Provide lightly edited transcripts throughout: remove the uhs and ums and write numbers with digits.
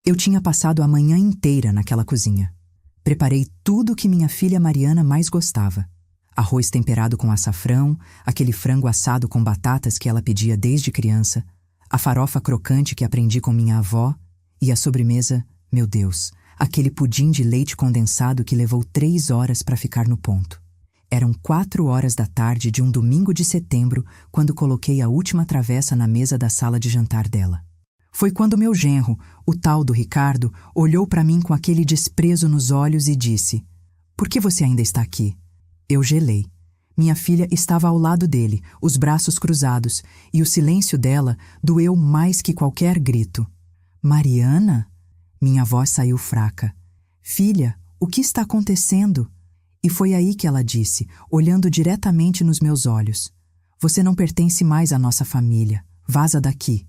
Eu tinha passado a manhã inteira naquela cozinha. Preparei tudo o que minha filha Mariana mais gostava. Arroz temperado com açafrão, aquele frango assado com batatas que ela pedia desde criança, a farofa crocante que aprendi com minha avó e a sobremesa, meu Deus, aquele pudim de leite condensado que levou 3 horas para ficar no ponto. Eram 4 horas da tarde de um domingo de setembro quando coloquei a última travessa na mesa da sala de jantar dela. Foi quando meu genro, o tal do Ricardo, olhou para mim com aquele desprezo nos olhos e disse: "Por que você ainda está aqui?" Eu gelei. Minha filha estava ao lado dele, os braços cruzados, e o silêncio dela doeu mais que qualquer grito. "Mariana?" Minha voz saiu fraca. "Filha, o que está acontecendo?" E foi aí que ela disse, olhando diretamente nos meus olhos: "Você não pertence mais à nossa família. Vaza daqui."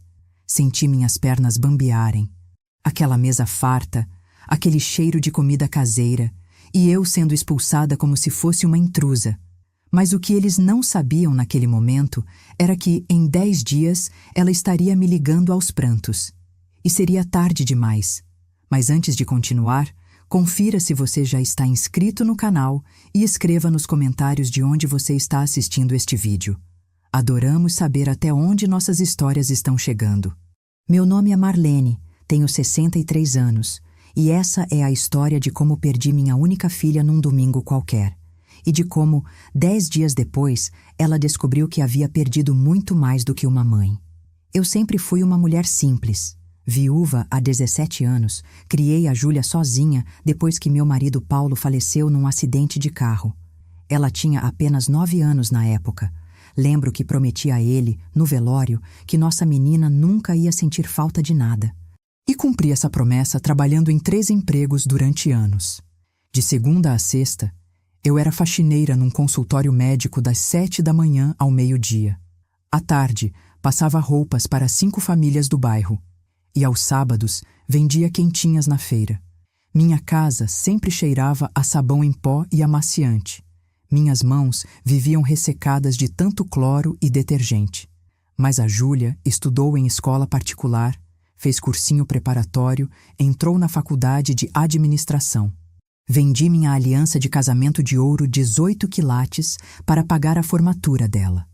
Senti minhas pernas bambearem. Aquela mesa farta, aquele cheiro de comida caseira, e eu sendo expulsada como se fosse uma intrusa. Mas o que eles não sabiam naquele momento era que, em 10 dias, ela estaria me ligando aos prantos. E seria tarde demais. Mas antes de continuar, confira se você já está inscrito no canal e escreva nos comentários de onde você está assistindo este vídeo. Adoramos saber até onde nossas histórias estão chegando. Meu nome é Marlene, tenho 63 anos, e essa é a história de como perdi minha única filha num domingo qualquer, e de como, 10 dias depois, ela descobriu que havia perdido muito mais do que uma mãe. Eu sempre fui uma mulher simples. Viúva há 17 anos, criei a Júlia sozinha depois que meu marido Paulo faleceu num acidente de carro. Ela tinha apenas 9 anos na época. Lembro que prometi a ele, no velório, que nossa menina nunca ia sentir falta de nada. E cumpri essa promessa trabalhando em 3 empregos durante anos. De segunda a sexta, eu era faxineira num consultório médico das 7 da manhã ao meio-dia. À tarde, passava roupas para 5 famílias do bairro. E aos sábados, vendia quentinhas na feira. Minha casa sempre cheirava a sabão em pó e amaciante. Minhas mãos viviam ressecadas de tanto cloro e detergente. Mas a Júlia estudou em escola particular, fez cursinho preparatório, entrou na faculdade de administração. Vendi minha aliança de casamento de ouro 18 quilates para pagar a formatura dela.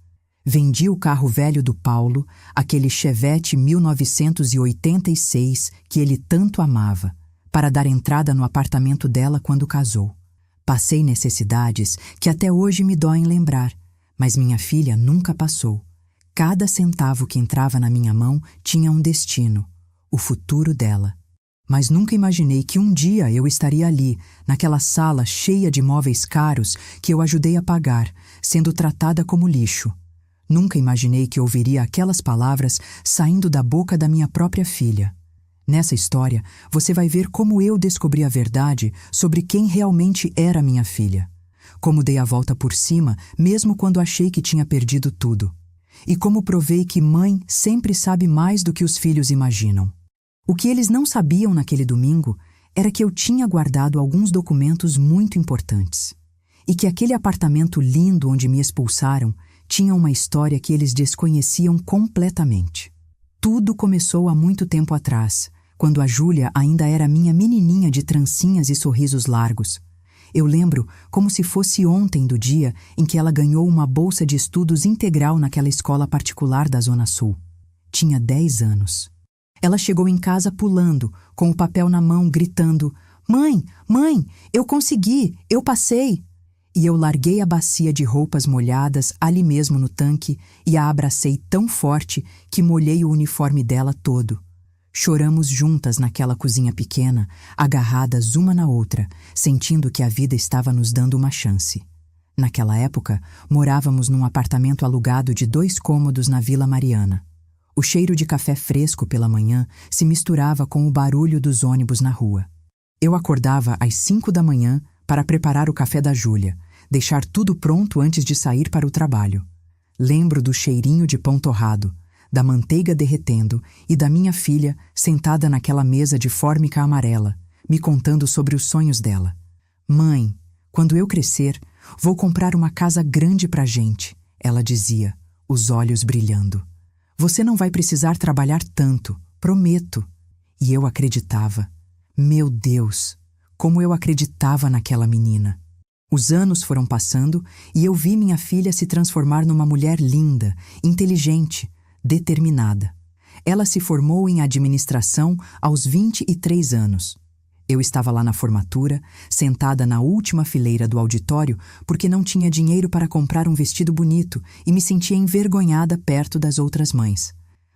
Vendi o carro velho do Paulo, aquele Chevette 1986 que ele tanto amava, para dar entrada no apartamento dela quando casou. Passei necessidades que até hoje me doem lembrar, mas minha filha nunca passou. Cada centavo que entrava na minha mão tinha um destino, o futuro dela. Mas nunca imaginei que um dia eu estaria ali, naquela sala cheia de móveis caros que eu ajudei a pagar, sendo tratada como lixo. Nunca imaginei que ouviria aquelas palavras saindo da boca da minha própria filha. Nessa história, você vai ver como eu descobri a verdade sobre quem realmente era minha filha. Como dei a volta por cima, mesmo quando achei que tinha perdido tudo. E como provei que mãe sempre sabe mais do que os filhos imaginam. O que eles não sabiam naquele domingo era que eu tinha guardado alguns documentos muito importantes. E que aquele apartamento lindo onde me expulsaram tinha uma história que eles desconheciam completamente. Tudo começou há muito tempo atrás, quando a Júlia ainda era minha menininha de trancinhas e sorrisos largos. Eu lembro como se fosse ontem do dia em que ela ganhou uma bolsa de estudos integral naquela escola particular da Zona Sul. Tinha 10 anos. Ela chegou em casa pulando, com o papel na mão, gritando: "Mãe, mãe, eu consegui, eu passei!" E eu larguei a bacia de roupas molhadas ali mesmo no tanque e a abracei tão forte que molhei o uniforme dela todo. Choramos juntas naquela cozinha pequena, agarradas uma na outra, sentindo que a vida estava nos dando uma chance. Naquela época, morávamos num apartamento alugado de 2 cômodos na Vila Mariana. O cheiro de café fresco pela manhã se misturava com o barulho dos ônibus na rua. Eu acordava às 5 da manhã para preparar o café da Júlia, deixar tudo pronto antes de sair para o trabalho. Lembro do cheirinho de pão torrado, da manteiga derretendo e da minha filha sentada naquela mesa de fórmica amarela, me contando sobre os sonhos dela. "Mãe, quando eu crescer, vou comprar uma casa grande pra gente", ela dizia, os olhos brilhando. "Você não vai precisar trabalhar tanto, prometo." E eu acreditava. Meu Deus, como eu acreditava naquela menina. Os anos foram passando e eu vi minha filha se transformar numa mulher linda, inteligente, determinada. Ela se formou em administração aos 23 anos. Eu estava lá na formatura, sentada na última fileira do auditório porque não tinha dinheiro para comprar um vestido bonito e me sentia envergonhada perto das outras mães.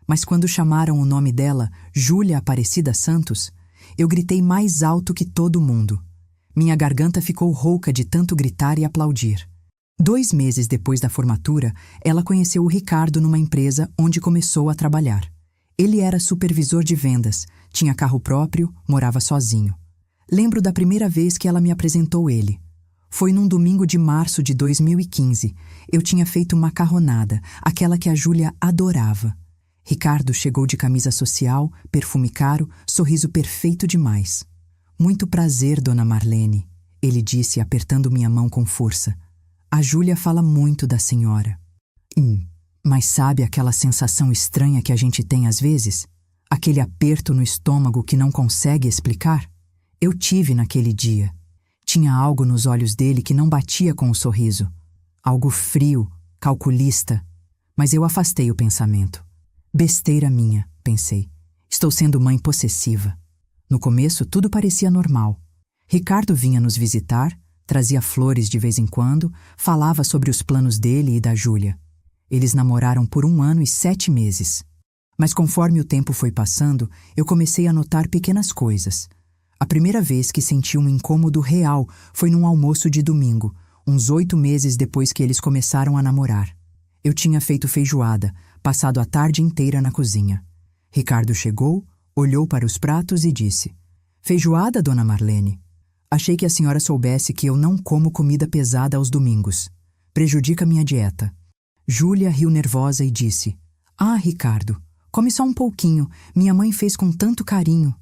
Mas quando chamaram o nome dela, Júlia Aparecida Santos, eu gritei mais alto que todo mundo. Minha garganta ficou rouca de tanto gritar e aplaudir. 2 meses depois da formatura, ela conheceu o Ricardo numa empresa onde começou a trabalhar. Ele era supervisor de vendas, tinha carro próprio, morava sozinho. Lembro da primeira vez que ela me apresentou ele. Foi num domingo de março de 2015. Eu tinha feito macarronada, aquela que a Júlia adorava. Ricardo chegou de camisa social, perfume caro, sorriso perfeito demais. Muito prazer, dona Marlene, ele disse, apertando minha mão com força. A Júlia fala muito da senhora. Mas sabe aquela sensação estranha que a gente tem às vezes? Aquele aperto no estômago que não consegue explicar? Eu tive naquele dia. Tinha algo nos olhos dele que não batia com o sorriso. Algo frio, calculista. Mas eu afastei o pensamento. Besteira minha, pensei. Estou sendo mãe possessiva. No começo, tudo parecia normal. Ricardo vinha nos visitar, trazia flores de vez em quando, falava sobre os planos dele e da Júlia. Eles namoraram por 1 ano e 7 meses. Mas conforme o tempo foi passando, eu comecei a notar pequenas coisas. A primeira vez que senti um incômodo real foi num almoço de domingo, uns 8 meses depois que eles começaram a namorar. Eu tinha feito feijoada, passado a tarde inteira na cozinha. Ricardo chegou, olhou para os pratos e disse: "Feijoada, dona Marlene? Achei que a senhora soubesse que eu não como comida pesada aos domingos. Prejudica minha dieta." Júlia riu nervosa e disse: "Ah, Ricardo, come só um pouquinho. Minha mãe fez com tanto carinho."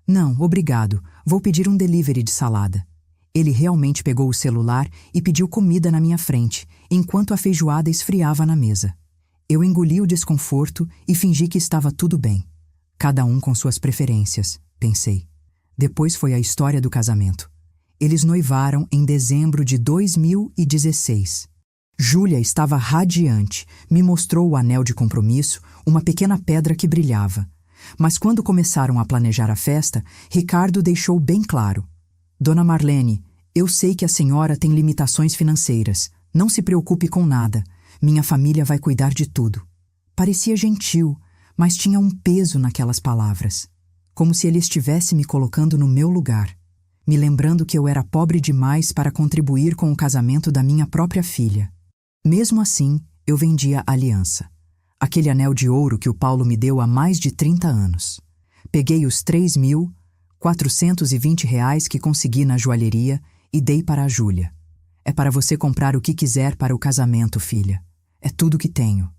"Não, obrigado. Vou pedir um delivery de salada." Ele realmente pegou o celular e pediu comida na minha frente, enquanto a feijoada esfriava na mesa. Eu engoli o desconforto e fingi que estava tudo bem. Cada um com suas preferências, pensei. Depois foi a história do casamento. Eles noivaram em dezembro de 2016. Júlia estava radiante, me mostrou o anel de compromisso, uma pequena pedra que brilhava. Mas quando começaram a planejar a festa, Ricardo deixou bem claro: "Dona Marlene, eu sei que a senhora tem limitações financeiras. Não se preocupe com nada. Minha família vai cuidar de tudo." Parecia gentil, mas tinha um peso naquelas palavras. Como se ele estivesse me colocando no meu lugar, me lembrando que eu era pobre demais para contribuir com o casamento da minha própria filha. Mesmo assim, eu vendia a aliança. Aquele anel de ouro que o Paulo me deu há mais de 30 anos. Peguei os R$ 3.420 que consegui na joalheria e dei para a Júlia. "É para você comprar o que quiser para o casamento, filha. É tudo que tenho."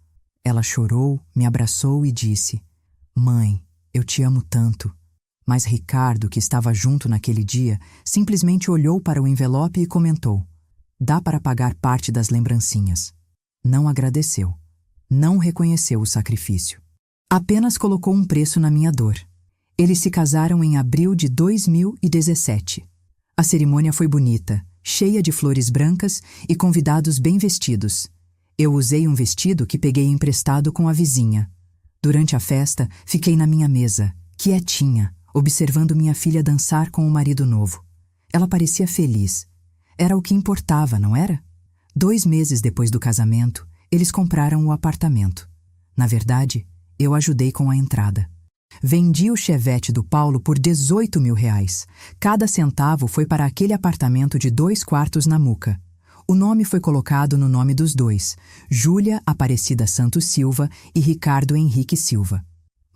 Ela chorou, me abraçou e disse: "Mãe, eu te amo tanto." Mas Ricardo, que estava junto naquele dia, simplesmente olhou para o envelope e comentou: "Dá para pagar parte das lembrancinhas." Não agradeceu. Não reconheceu o sacrifício. Apenas colocou um preço na minha dor. Eles se casaram em abril de 2017. A cerimônia foi bonita, cheia de flores brancas e convidados bem vestidos. Eu usei um vestido que peguei emprestado com a vizinha. Durante a festa, fiquei na minha mesa, quietinha, observando minha filha dançar com o marido novo. Ela parecia feliz. Era o que importava, não era? 2 meses depois do casamento, eles compraram o apartamento. Na verdade, eu ajudei com a entrada. Vendi o Chevette do Paulo por R$ 18.000. Cada centavo foi para aquele apartamento de 2 quartos na Muca. O nome foi colocado no nome dos dois, Júlia Aparecida Santos Silva e Ricardo Henrique Silva.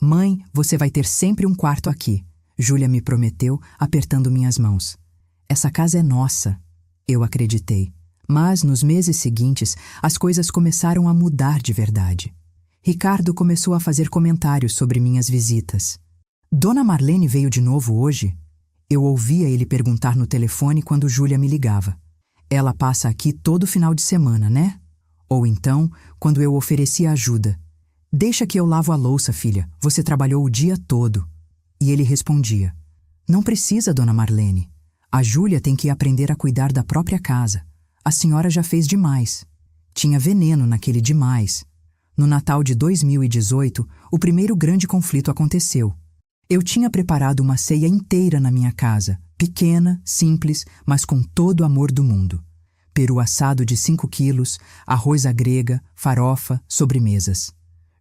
"Mãe, você vai ter sempre um quarto aqui", Júlia me prometeu, apertando minhas mãos. "Essa casa é nossa." Eu acreditei. Mas, nos meses seguintes, as coisas começaram a mudar de verdade. Ricardo começou a fazer comentários sobre minhas visitas. "Dona Marlene veio de novo hoje?" Eu ouvia ele perguntar no telefone quando Júlia me ligava. "Ela passa aqui todo final de semana, né?" Ou então, quando eu oferecia ajuda: "Deixa que eu lavo a louça, filha. Você trabalhou o dia todo." E ele respondia: Não precisa, dona Marlene. A Júlia tem que aprender a cuidar da própria casa. A senhora já fez demais. Tinha veneno naquele demais. No Natal de 2018, o primeiro grande conflito aconteceu. Eu tinha preparado uma ceia inteira na minha casa, pequena, simples, mas com todo o amor do mundo. Peru assado de 5 quilos, arroz à grega, farofa, sobremesas.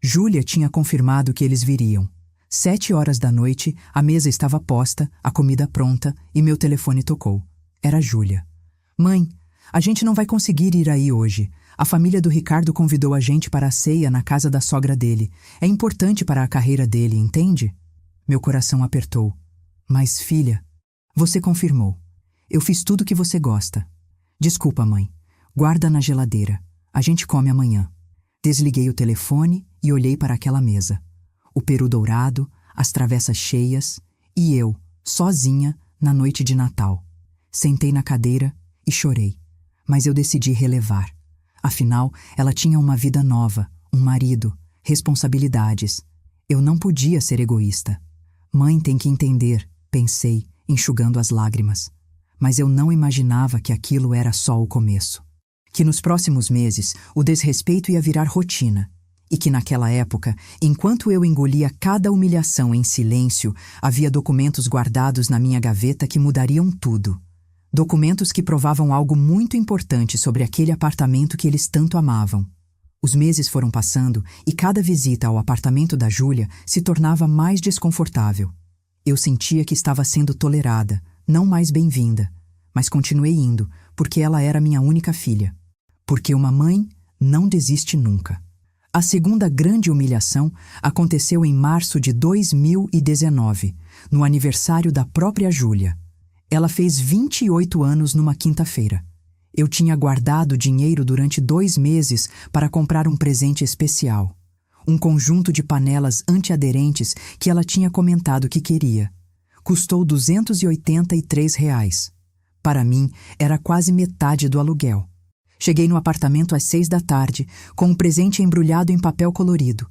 Júlia tinha confirmado que eles viriam. 7 horas da noite, a mesa estava posta, a comida pronta e meu telefone tocou. Era Júlia. Mãe, a gente não vai conseguir ir aí hoje. A família do Ricardo convidou a gente para a ceia na casa da sogra dele. É importante para a carreira dele, entende? Meu coração apertou. Mas, filha, você confirmou. Eu fiz tudo o que você gosta. Desculpa, mãe. Guarda na geladeira. A gente come amanhã. Desliguei o telefone e olhei para aquela mesa. O peru dourado, as travessas cheias e eu, sozinha, na noite de Natal. Sentei na cadeira e chorei. Mas eu decidi relevar. Afinal, ela tinha uma vida nova, um marido, responsabilidades. Eu não podia ser egoísta. Mãe tem que entender, pensei, enxugando as lágrimas. Mas eu não imaginava que aquilo era só o começo. Que nos próximos meses o desrespeito ia virar rotina. E que naquela época, enquanto eu engolia cada humilhação em silêncio, havia documentos guardados na minha gaveta que mudariam tudo. Documentos que provavam algo muito importante sobre aquele apartamento que eles tanto amavam. Os meses foram passando e cada visita ao apartamento da Júlia se tornava mais desconfortável. Eu sentia que estava sendo tolerada, não mais bem-vinda, mas continuei indo, porque ela era minha única filha. Porque uma mãe não desiste nunca. A segunda grande humilhação aconteceu em março de 2019, no aniversário da própria Júlia. Ela fez 28 anos numa quinta-feira. Eu tinha guardado dinheiro durante 2 meses para comprar um presente especial. Um conjunto de panelas antiaderentes que ela tinha comentado que queria. Custou R$ 283. Para mim, era quase metade do aluguel. Cheguei no apartamento às 6 da tarde, com o presente embrulhado em papel colorido.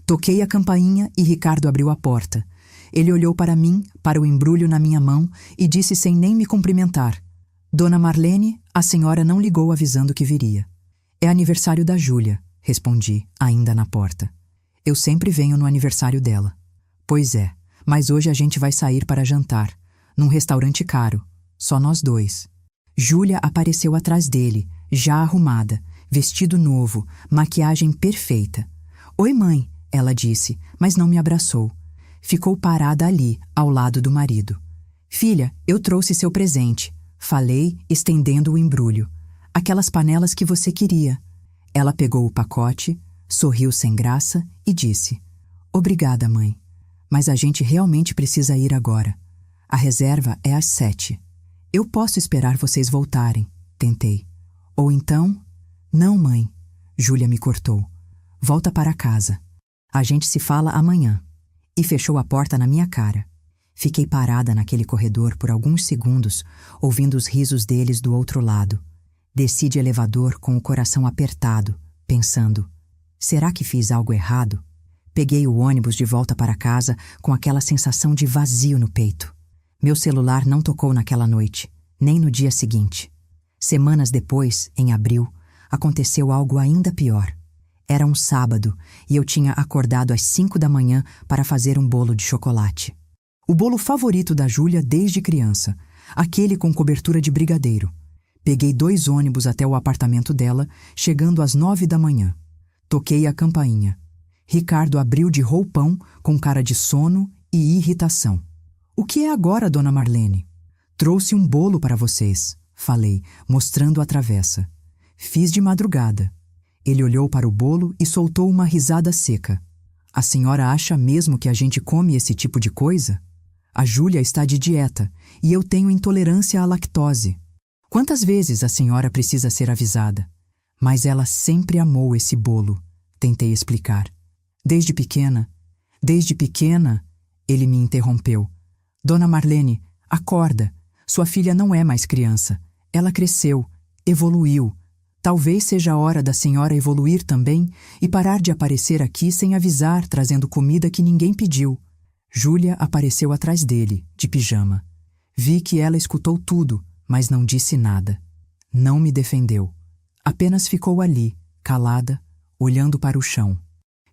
Toquei a campainha e Ricardo abriu a porta. Ele olhou para mim, para o embrulho na minha mão e disse sem nem me cumprimentar: Dona Marlene, a senhora não ligou avisando que viria. É aniversário da Júlia, respondi, ainda na porta. Eu sempre venho no aniversário dela. Pois é, mas hoje a gente vai sair para jantar, num restaurante caro, só nós 2. Júlia apareceu atrás dele, já arrumada, vestido novo, maquiagem perfeita. Oi, mãe, ela disse, mas não me abraçou. Ficou parada ali, ao lado do marido. Filha, eu trouxe seu presente, falei, estendendo o embrulho. Aquelas panelas que você queria. Ela pegou o pacote, sorriu sem graça e disse: Obrigada, mãe, mas a gente realmente precisa ir agora. A reserva é às 7. Eu posso esperar vocês voltarem, tentei. Ou então... Não, mãe, Júlia me cortou. Volta para casa. A gente se fala amanhã. E fechou a porta na minha cara. Fiquei parada naquele corredor por alguns segundos, ouvindo os risos deles do outro lado. Desci de elevador com o coração apertado, pensando: será que fiz algo errado? Peguei o ônibus de volta para casa com aquela sensação de vazio no peito. Meu celular não tocou naquela noite, nem no dia seguinte. Semanas depois, em abril, aconteceu algo ainda pior. Era um sábado e eu tinha acordado às 5 da manhã para fazer um bolo de chocolate. O bolo favorito da Júlia desde criança, aquele com cobertura de brigadeiro. Peguei 2 ônibus até o apartamento dela, chegando às 9 da manhã. Toquei a campainha. Ricardo abriu de roupão, com cara de sono e irritação. O que é agora, dona Marlene? Trouxe um bolo para vocês, falei, mostrando a travessa. Fiz de madrugada. Ele olhou para o bolo e soltou uma risada seca. A senhora acha mesmo que a gente come esse tipo de coisa? A Júlia está de dieta e eu tenho intolerância à lactose. Quantas vezes a senhora precisa ser avisada? Mas ela sempre amou esse bolo, tentei explicar. Desde pequena, ele me interrompeu. Dona Marlene, acorda. Sua filha não é mais criança. Ela cresceu, evoluiu. Talvez seja a hora da senhora evoluir também e parar de aparecer aqui sem avisar, trazendo comida que ninguém pediu. Júlia apareceu atrás dele, de pijama. Vi que ela escutou tudo, mas não disse nada. Não me defendeu. Apenas ficou ali, calada, olhando para o chão.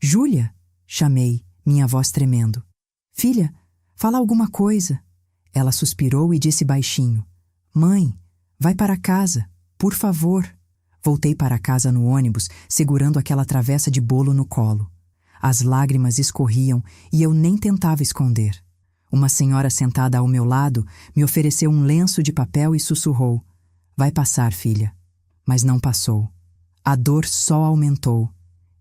Júlia! Chamei, minha voz tremendo. Filha, fala alguma coisa. Ela suspirou e disse baixinho. Mãe, vai para casa, por favor. Voltei para casa no ônibus, segurando aquela travessa de bolo no colo. As lágrimas escorriam e eu nem tentava esconder. Uma senhora sentada ao meu lado me ofereceu um lenço de papel e sussurrou. Vai passar, filha. Mas não passou. A dor só aumentou.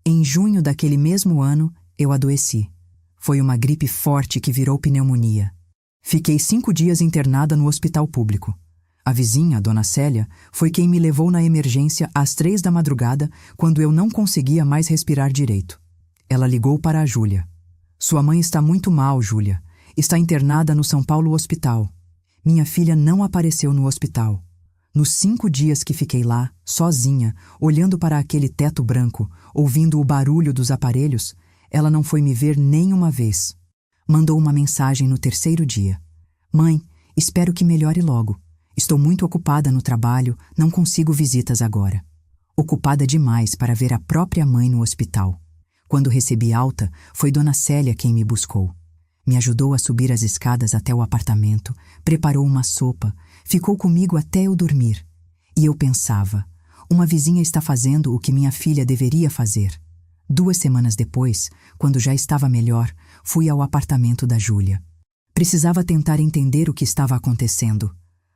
Em junho daquele mesmo ano, eu adoeci. Foi uma gripe forte que virou pneumonia. Fiquei 5 dias internada no hospital público. A vizinha, Dona Célia, foi quem me levou na emergência às 3 da madrugada, quando eu não conseguia mais respirar direito. Ela ligou para a Júlia. Sua mãe está muito mal, Júlia. Está internada no São Paulo Hospital. Minha filha não apareceu no hospital. Nos 5 dias que fiquei lá, sozinha, olhando para aquele teto branco, ouvindo o barulho dos aparelhos, ela não foi me ver nem uma vez. Mandou uma mensagem no 3º dia. Mãe, espero que melhore logo. Estou muito ocupada no trabalho, não consigo visitas agora. Ocupada demais para ver a própria mãe no hospital. Quando recebi alta, foi Dona Célia quem me buscou. Me ajudou a subir as escadas até o apartamento, preparou uma sopa, ficou comigo até eu dormir. E eu pensava, uma vizinha está fazendo o que minha filha deveria fazer. 2 semanas depois, quando já estava melhor, fui ao apartamento da Júlia. Precisava tentar entender o que estava acontecendo.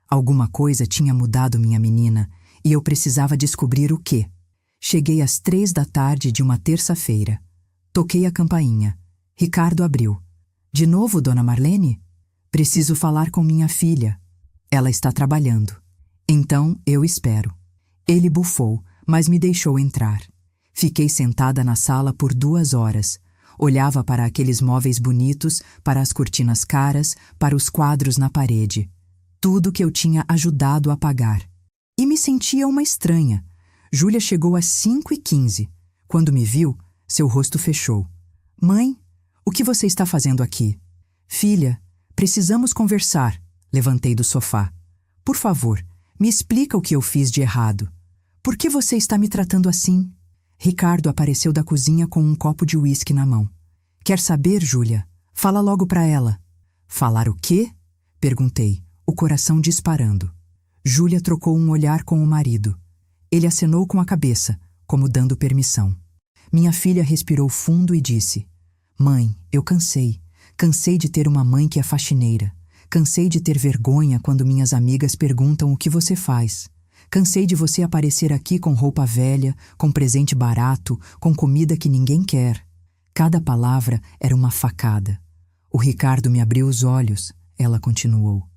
Alguma coisa tinha mudado minha menina, e eu precisava descobrir o quê. Cheguei às 3 da tarde de uma terça-feira. Toquei a campainha. Ricardo abriu. De novo, Dona Marlene? Preciso falar com minha filha. Ela está trabalhando. Então, eu espero. Ele bufou, mas me deixou entrar. Fiquei sentada na sala por 2 horas. Olhava para aqueles móveis bonitos, para as cortinas caras, para os quadros na parede. Tudo que eu tinha ajudado a pagar. E me sentia uma estranha. Júlia chegou às 5h15. Quando me viu, seu rosto fechou. Mãe, o que você está fazendo aqui? Filha, precisamos conversar. Levantei do sofá. Por favor, me explica o que eu fiz de errado. Por que você está me tratando assim? Ricardo apareceu da cozinha com um copo de uísque na mão. Quer saber, Júlia? Fala logo para ela. Falar o quê? Perguntei, o coração disparando. Júlia trocou um olhar com o marido. Ele acenou com a cabeça, como dando permissão. Minha filha respirou fundo e disse: Mãe, eu cansei. Cansei de ter uma mãe que é faxineira. Cansei de ter vergonha quando minhas amigas perguntam o que você faz. Cansei de você aparecer aqui com roupa velha, com presente barato, com comida que ninguém quer. Cada palavra era uma facada. O Ricardo me abriu os olhos, ela continuou.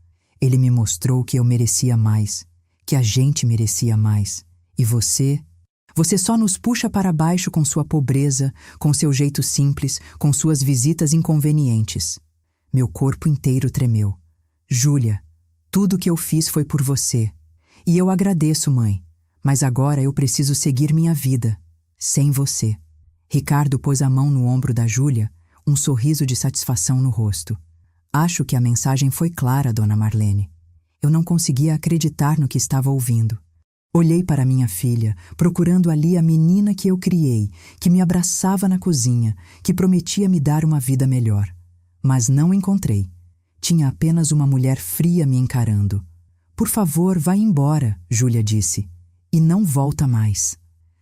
Ele me mostrou que eu merecia mais, que a gente merecia mais. E você? Você só nos puxa para baixo com sua pobreza, com seu jeito simples, com suas visitas inconvenientes. Meu corpo inteiro tremeu. Júlia, tudo que eu fiz foi por você. E eu agradeço, mãe. Mas agora eu preciso seguir minha vida, sem você. Ricardo pôs a mão no ombro da Júlia, um sorriso de satisfação no rosto. Acho que a mensagem foi clara, Dona Marlene. Eu não conseguia acreditar no que estava ouvindo. Olhei para minha filha, procurando ali a menina que eu criei, que me abraçava na cozinha, que prometia me dar uma vida melhor. Mas não encontrei. Tinha apenas uma mulher fria me encarando. Por favor, vá embora, Júlia disse. E não volta mais.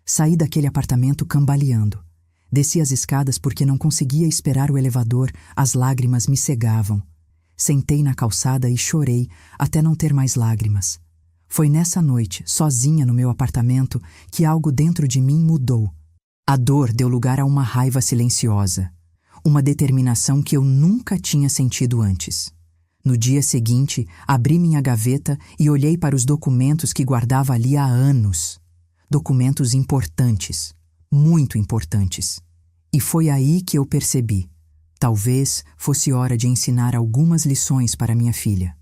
Saí daquele apartamento cambaleando. Desci as escadas porque não conseguia esperar o elevador, as lágrimas me cegavam. Sentei na calçada e chorei até não ter mais lágrimas. Foi nessa noite, sozinha no meu apartamento, que algo dentro de mim mudou. A dor deu lugar a uma raiva silenciosa. Uma determinação que eu nunca tinha sentido antes. No dia seguinte, abri minha gaveta e olhei para os documentos que guardava ali há anos. Documentos importantes, muito importantes. E foi aí que eu percebi. Talvez fosse hora de ensinar algumas lições para minha filha.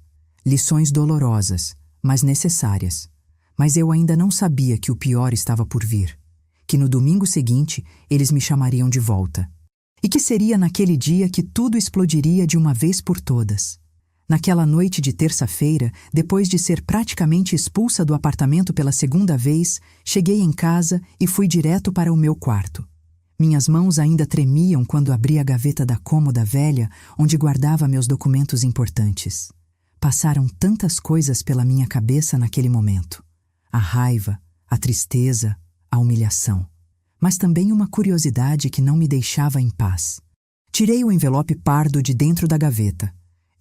Lições dolorosas, mas necessárias. Mas eu ainda não sabia que o pior estava por vir. Que no domingo seguinte, eles me chamariam de volta. E que seria naquele dia que tudo explodiria de uma vez por todas. Naquela noite de terça-feira, depois de ser praticamente expulsa do apartamento pela segunda vez, cheguei em casa e fui direto para o meu quarto. Minhas mãos ainda tremiam quando abri a gaveta da cômoda velha onde guardava meus documentos importantes. Passaram tantas coisas pela minha cabeça naquele momento. A raiva, a tristeza, a humilhação. Mas também uma curiosidade que não me deixava em paz. Tirei o envelope pardo de dentro da gaveta.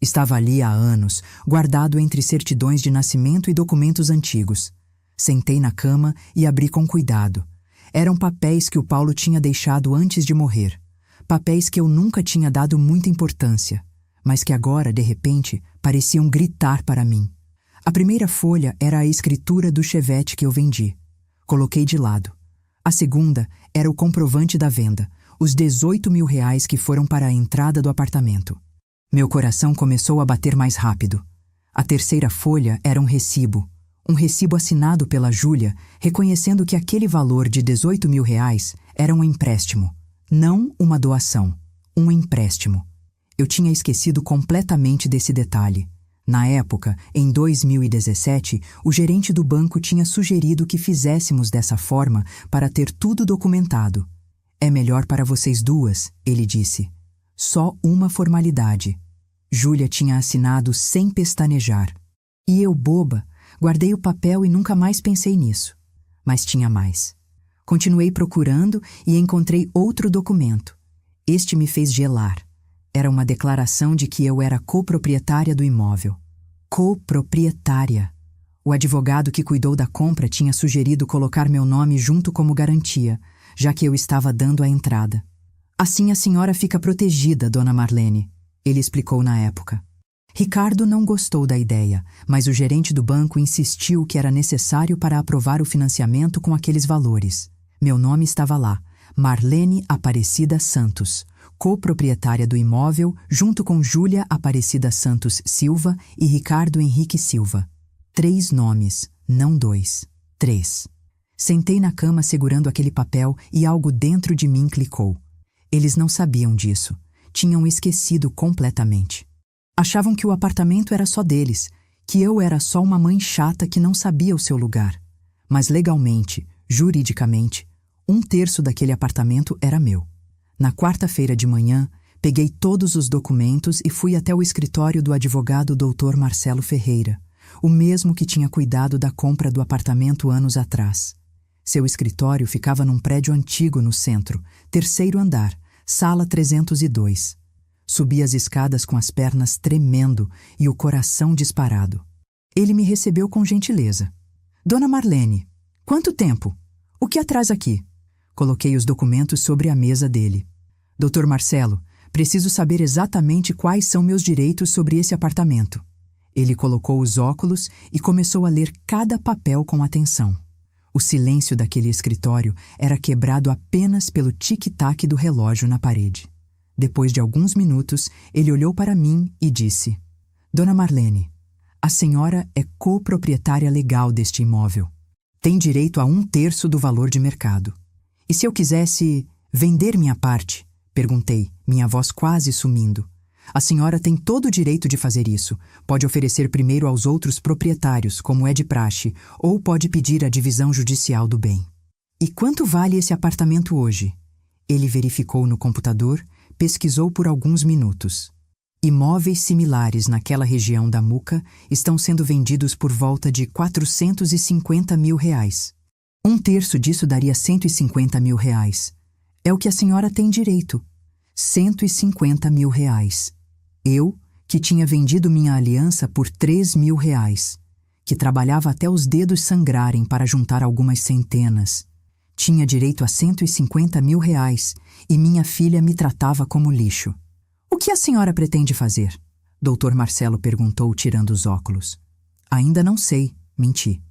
Estava ali há anos, guardado entre certidões de nascimento e documentos antigos. Sentei na cama e abri com cuidado. Eram papéis que o Paulo tinha deixado antes de morrer. Papéis que eu nunca tinha dado muita importância, mas que agora, de repente, pareciam gritar para mim. A primeira folha era a escritura do Chevette que eu vendi. Coloquei de lado. A segunda era o comprovante da venda, os 18 mil reais que foram para a entrada do apartamento. Meu coração começou a bater mais rápido. A terceira folha era um recibo assinado pela Júlia, reconhecendo que aquele valor de 18 mil reais era um empréstimo, não uma doação, um empréstimo. Eu tinha esquecido completamente desse detalhe. Na época, em 2017, o gerente do banco tinha sugerido que fizéssemos dessa forma para ter tudo documentado. É melhor para vocês duas, ele disse. Só uma formalidade. Júlia tinha assinado sem pestanejar. E eu, boba, guardei o papel e nunca mais pensei nisso. Mas tinha mais. Continuei procurando e encontrei outro documento. Este me fez gelar. Era uma declaração de que eu era coproprietária do imóvel. Coproprietária. O advogado que cuidou da compra tinha sugerido colocar meu nome junto como garantia, já que eu estava dando a entrada. Assim a senhora fica protegida, dona Marlene, ele explicou na época. Ricardo não gostou da ideia, mas o gerente do banco insistiu que era necessário para aprovar o financiamento com aqueles valores. Meu nome estava lá, Marlene Aparecida Santos, coproprietária do imóvel, junto com Júlia Aparecida Santos Silva e Ricardo Henrique Silva. 3 nomes, não 2, 3. Sentei na cama segurando aquele papel e algo dentro de mim clicou. Eles não sabiam disso. Tinham esquecido completamente. Achavam que o apartamento era só deles, que eu era só uma mãe chata que não sabia o seu lugar. Mas legalmente, juridicamente, 1/3 daquele apartamento era meu. Na quarta-feira de manhã, peguei todos os documentos e fui até o escritório do advogado Dr. Marcelo Ferreira, o mesmo que tinha cuidado da compra do apartamento anos atrás. Seu escritório ficava num prédio antigo no centro, 3º andar, sala 302. Subi as escadas com as pernas tremendo e o coração disparado. Ele me recebeu com gentileza. Dona Marlene, quanto tempo? O que atrás aqui? Coloquei os documentos sobre a mesa dele. Dr. Marcelo, preciso saber exatamente quais são meus direitos sobre esse apartamento. Ele colocou os óculos e começou a ler cada papel com atenção. O silêncio daquele escritório era quebrado apenas pelo tic-tac do relógio na parede. Depois de alguns minutos, ele olhou para mim e disse: Dona Marlene, a senhora é coproprietária legal deste imóvel. Tem direito a 1/3 do valor de mercado. E se eu quisesse vender minha parte? Perguntei, minha voz quase sumindo. A senhora tem todo o direito de fazer isso. Pode oferecer primeiro aos outros proprietários, como é de praxe, ou pode pedir a divisão judicial do bem. E quanto vale esse apartamento hoje? Ele verificou no computador, pesquisou por alguns minutos. Imóveis similares naquela região da Muca estão sendo vendidos por volta de 450 mil reais. 1/3 disso daria 150 mil reais. É o que a senhora tem direito. 150 mil reais. Eu, que tinha vendido minha aliança por 3 mil reais, que trabalhava até os dedos sangrarem para juntar algumas centenas, tinha direito a 150 mil reais e minha filha me tratava como lixo. O que a senhora pretende fazer? Dr. Marcelo perguntou, tirando os óculos. Ainda não sei, menti.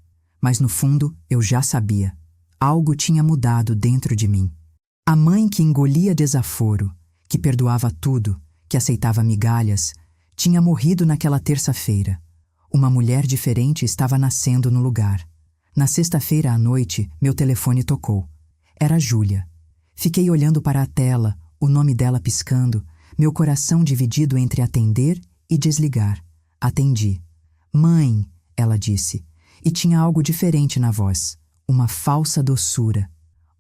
Mas no fundo eu já sabia. Algo tinha mudado dentro de mim. A mãe que engolia desaforo, que perdoava tudo, que aceitava migalhas, tinha morrido naquela terça-feira. Uma mulher diferente estava nascendo no lugar. Na sexta-feira à noite, meu telefone tocou. Era Júlia. Fiquei olhando para a tela, O nome dela piscando, meu coração dividido entre atender e desligar. Atendi. Mãe, ela disse, e tinha algo diferente na voz, uma falsa doçura.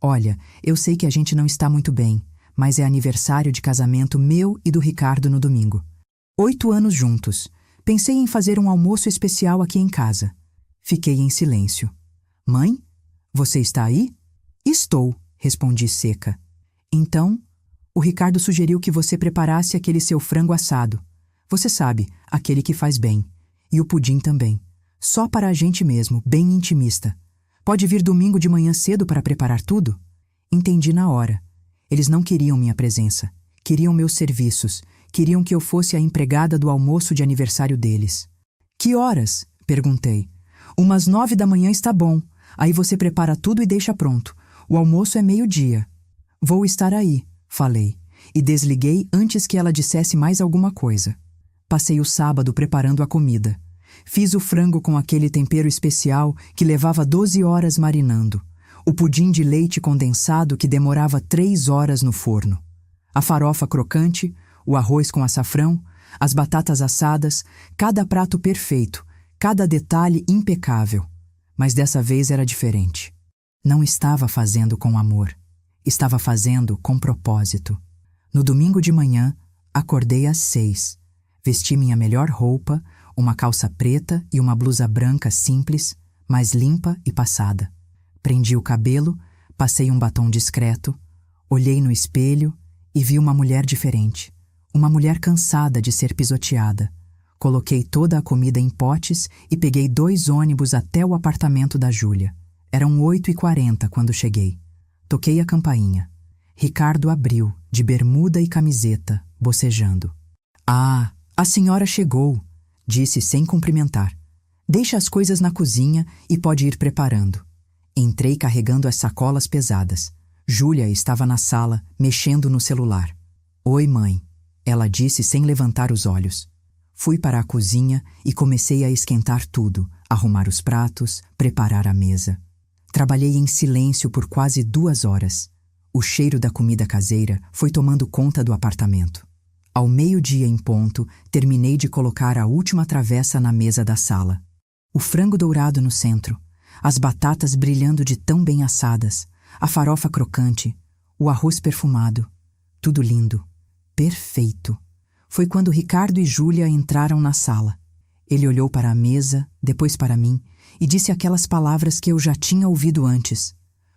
Olha, eu sei que a gente não está muito bem, mas é aniversário de casamento meu e do Ricardo no domingo. 8 anos juntos. Pensei em fazer um almoço especial aqui em casa. Fiquei em silêncio. Mãe? Você está aí? Estou, respondi seca. Então, o Ricardo sugeriu que você preparasse aquele seu frango assado. Você sabe, aquele que faz bem. E o pudim também. Só para a gente mesmo, bem intimista. Pode vir domingo de manhã cedo para preparar tudo? Entendi na hora. Eles não queriam minha presença. Queriam meus serviços. Queriam que eu fosse a empregada do almoço de aniversário deles. Que horas? Perguntei. Umas 9 da manhã está bom. Aí você prepara tudo e deixa pronto. O almoço é 12:00. Vou estar aí, falei. E desliguei antes que ela dissesse mais alguma coisa. Passei o sábado preparando a comida. Fiz o frango com aquele tempero especial que levava 12 horas marinando. O pudim de leite condensado que demorava 3 horas no forno. A farofa crocante, o arroz com açafrão, as batatas assadas, cada prato perfeito, cada detalhe impecável. Mas dessa vez era diferente. Não estava fazendo com amor. Estava fazendo com propósito. No domingo de manhã, acordei às 6. Vesti minha melhor roupa, uma calça preta e uma blusa branca simples, mas limpa e passada. Prendi o cabelo, passei um batom discreto, olhei no espelho e vi uma mulher diferente. Uma mulher cansada de ser pisoteada. Coloquei toda a comida em potes e peguei 2 ônibus até o apartamento da Júlia. Eram 8h40 quando cheguei. Toquei a campainha. Ricardo abriu, de bermuda e camiseta, bocejando. Ah, a senhora chegou, disse sem cumprimentar. Deixa as coisas na cozinha e pode ir preparando. Entrei carregando as sacolas pesadas. Júlia estava na sala, mexendo no celular. Oi, mãe, ela disse sem levantar os olhos. Fui para a cozinha e comecei a esquentar tudo, arrumar os pratos, preparar a mesa. Trabalhei em silêncio por quase 2 horas. O cheiro da comida caseira foi tomando conta do apartamento. Ao 12:00 em ponto, terminei de colocar a última travessa na mesa da sala. O frango dourado no centro, as batatas brilhando de tão bem assadas, a farofa crocante, o arroz perfumado. Tudo lindo, perfeito. Foi quando Ricardo e Júlia entraram na sala. Ele olhou para a mesa, depois para mim, e disse aquelas palavras que eu já tinha ouvido antes.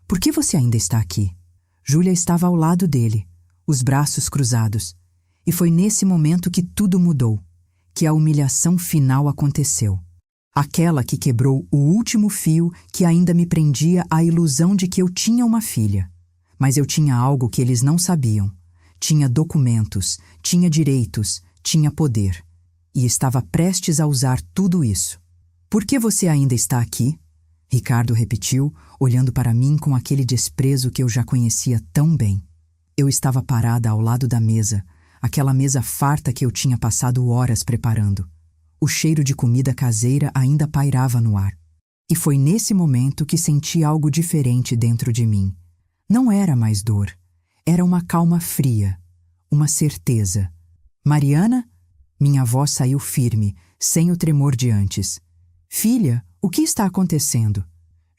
Por que você ainda está aqui? Júlia estava ao lado dele, os braços cruzados. E foi nesse momento que tudo mudou, que a humilhação final aconteceu. Aquela que quebrou o último fio que ainda me prendia à ilusão de que eu tinha uma filha. Mas eu tinha algo que eles não sabiam. Tinha documentos, tinha direitos, tinha poder. E estava prestes a usar tudo isso. Por que você ainda está aqui? Ricardo repetiu, olhando para mim com aquele desprezo que eu já conhecia tão bem. Eu estava parada ao lado da mesa, aquela mesa farta que eu tinha passado horas preparando. O cheiro de comida caseira ainda pairava no ar. E foi nesse momento que senti algo diferente dentro de mim. Não era mais dor. Era uma calma fria, uma certeza. Mariana? Minha voz saiu firme, sem o tremor de antes. Filha, o que está acontecendo?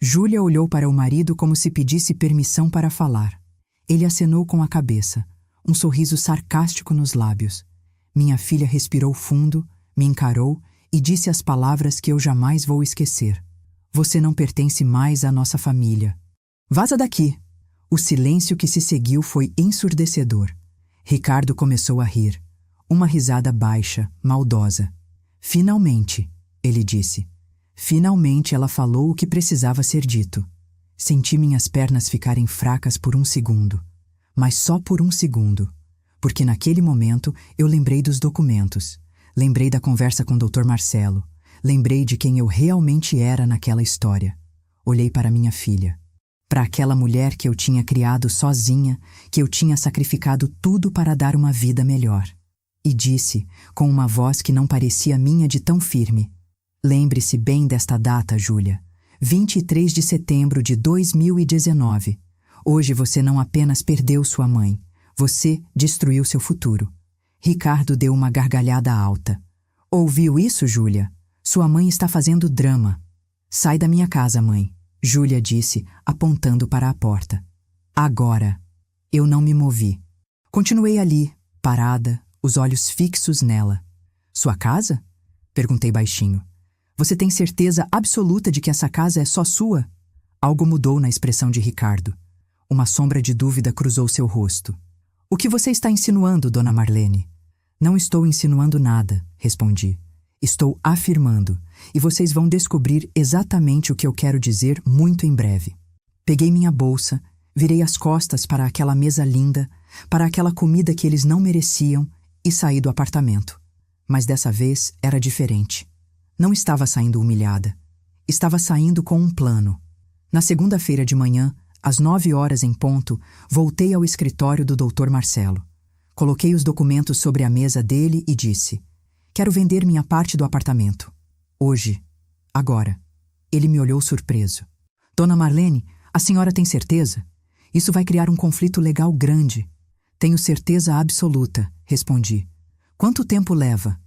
Júlia olhou para o marido como se pedisse permissão para falar. Ele acenou com a cabeça, um sorriso sarcástico nos lábios. Minha filha respirou fundo, me encarou e disse as palavras que eu jamais vou esquecer. Você não pertence mais à nossa família. Vaza daqui! O silêncio que se seguiu foi ensurdecedor. Ricardo começou a rir. Uma risada baixa, maldosa. Finalmente, ele disse. Finalmente ela falou o que precisava ser dito. Senti minhas pernas ficarem fracas por 1 segundo. Mas só por 1 segundo. Porque naquele momento eu lembrei dos documentos. Lembrei da conversa com o Dr. Marcelo. Lembrei de quem eu realmente era naquela história. Olhei para minha filha. Para aquela mulher que eu tinha criado sozinha, que eu tinha sacrificado tudo para dar uma vida melhor. E disse, com uma voz que não parecia minha de tão firme: lembre-se bem desta data, Júlia. 23 de setembro de 2019. Hoje você não apenas perdeu sua mãe, Você destruiu seu futuro. Ricardo deu uma gargalhada alta. Ouviu isso, Júlia? Sua mãe está fazendo drama. Sai da minha casa, mãe, Júlia disse, apontando para a porta. Agora. Eu não me movi. Continuei ali, parada, os olhos fixos nela. Sua casa? Perguntei baixinho. Você tem certeza absoluta de que essa casa é só sua? Algo mudou na expressão de Ricardo. Uma sombra de dúvida cruzou seu rosto. O que você está insinuando, dona Marlene? Não estou insinuando nada, respondi. Estou afirmando, e vocês vão descobrir exatamente o que eu quero dizer muito em breve. Peguei minha bolsa, virei as costas para aquela mesa linda, para aquela comida que eles não mereciam e saí do apartamento. Mas dessa vez era diferente. Não estava saindo humilhada. Estava saindo com um plano. Na segunda-feira de manhã, às 9 horas em ponto, voltei ao escritório do Dr. Marcelo. Coloquei os documentos sobre a mesa dele e disse: quero vender minha parte do apartamento. Hoje. Agora. Ele me olhou surpreso. Dona Marlene, a senhora tem certeza? Isso vai criar um conflito legal grande. Tenho certeza absoluta, respondi. Quanto tempo leva?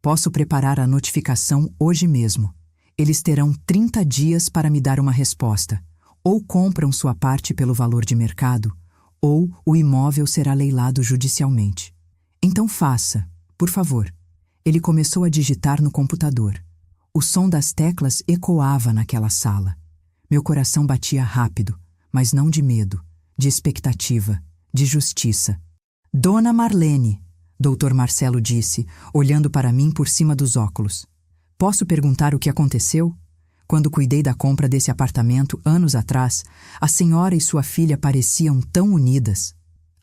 Posso preparar a notificação hoje mesmo. Eles terão 30 dias para me dar uma resposta. Ou compram sua parte pelo valor de mercado, ou o imóvel será leilado judicialmente. Então faça, por favor. Ele começou a digitar no computador. O som das teclas ecoava naquela sala. Meu coração batia rápido, mas não de medo, de expectativa, de justiça. Dona Marlene, Dr. Marcelo disse, olhando para mim por cima dos óculos. Posso perguntar o que aconteceu? Quando cuidei da compra desse apartamento anos atrás, a senhora e sua filha pareciam tão unidas.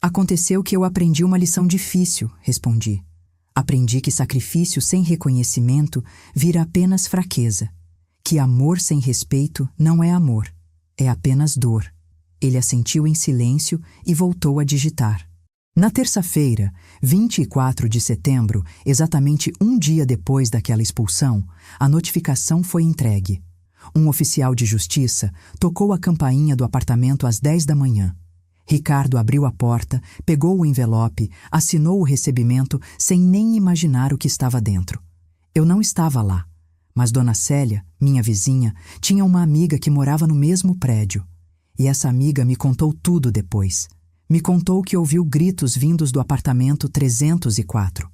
Aconteceu que eu aprendi uma lição difícil, respondi. Aprendi que sacrifício sem reconhecimento vira apenas fraqueza. Que amor sem respeito não é amor, é apenas dor. Ele assentiu em silêncio e voltou a digitar. Na terça-feira, 24 de setembro, exatamente um dia depois daquela expulsão, a notificação foi entregue. Um oficial de justiça tocou a campainha do apartamento às 10 da manhã. Ricardo abriu a porta, pegou o envelope, assinou o recebimento sem nem imaginar o que estava dentro. Eu não estava lá, mas Dona Célia, minha vizinha, tinha uma amiga que morava no mesmo prédio. E essa amiga me contou tudo depois. Me contou que ouviu gritos vindos do apartamento 304.